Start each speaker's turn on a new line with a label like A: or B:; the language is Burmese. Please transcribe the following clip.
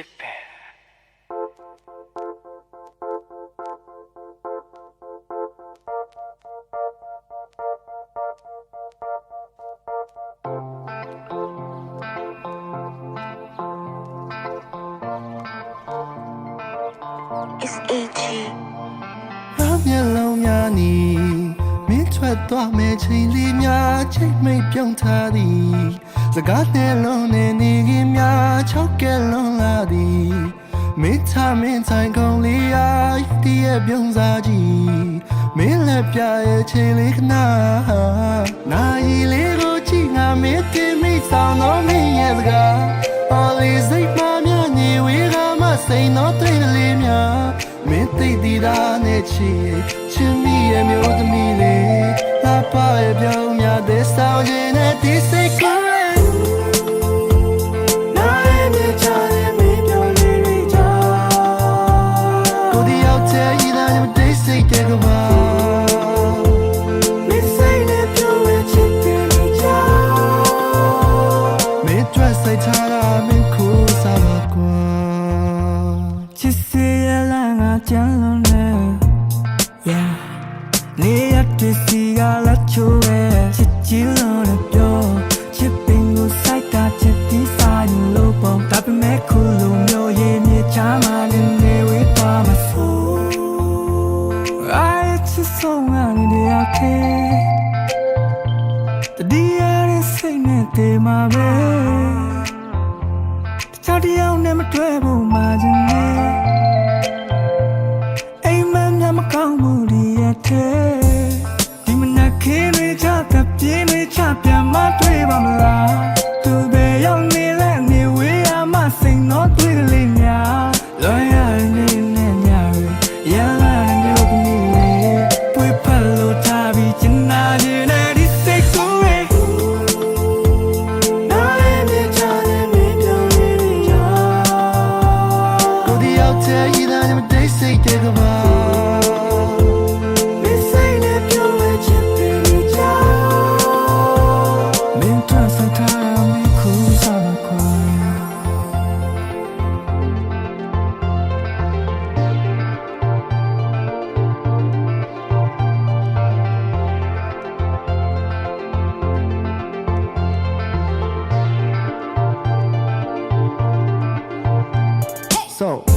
A: စ်ပဲ
B: မျက်လုံးများနီမင်းထွက်သွားမဲ့ချိန်လေးများချိန်မိတ်ပြုံးထားသည်စကားနဲ့လုံးနဲ့နေခင်များချောက်ကဲလုံးလာသည်မင်းထားမင်းဆိုင်ကုန်လေးအားတည်းရဲ့ပြုံးစားကြည့်မင်းလက်ပြရဲ့ချိန်လေးခဏနာရီလေးကိုကြည့်ငါမင်းတင်မိဆောင်တော့မင်းရဲ့စကား Always စိတ်မမြနေဝေးကမှစိတ်တော့တွေ့လေးများမင်းသိတည်တာနဲ့ချစ်မီရဲ့မျိုးသမီးလေးလာပါရဲ့ပြောင်းများတဲ့ဆောင်ရင်နဲ့ဒီစိတ်ကိုနားရဲ့မြေချတဲ့မင်းပြောင်းလေးတွေကြောင့်ကိုဒီရောက်တဲ့ဤသားနဲ့ဒီစိတ်တဲ့ကဘာမင်းစိတ်နဲ့ပြောင်းရဲ့ချစ်တဲ့လူကြောင့်မင်းတွေ့စိတ်ချတာမင်းကိုစားပါကွာချစ်စေရလာငါကြမ်းလုံးနဲ့ Yeah နေရတဲ့စီကလာချိုးရဲ့ချစ်ချီလုံးနဲ့ပြောချစ်ပင်ကိုစိုက်တာချစ်ဒီဆိုင်လို့ပေါ့ဒါပေမဲ့ခုလိုမျိုးရဲ့မြေချာမှလည်းနေဝေးသွားမှာဆို I just so many day okay တည်းရတဲ့စိတ်နဲ့တည်းမှာပဲတခြားတယောက်နဲ့မတွေ့ဘူးမှချင်နေအိမ်မက်များမကောင်းဘူးဒီရဲ့ဒီမနက်ခင်းတွေချတဲ့ပြင်းတွေချပြန်မတွေ့ပါမလားသူပဲရောက်နေလဲနေဝေးရမှစိတ်တော့တွေ့ကလေးများလွန်ရနေနဲ့ညာရလာတဲ့မျိုးသမီးလေးပွေဖက်လို့ထားပြီးချင်နာခြင်းနဲ့ဒီစိတ်ကိုနားလည်းမြချတဲ့မင်းပြောင်းလေးတွေကြောင့်ကိုဒီရောက်တဲ့ဤသားနဲ့မတိတ်စိတ်တဲ့ကဘာSo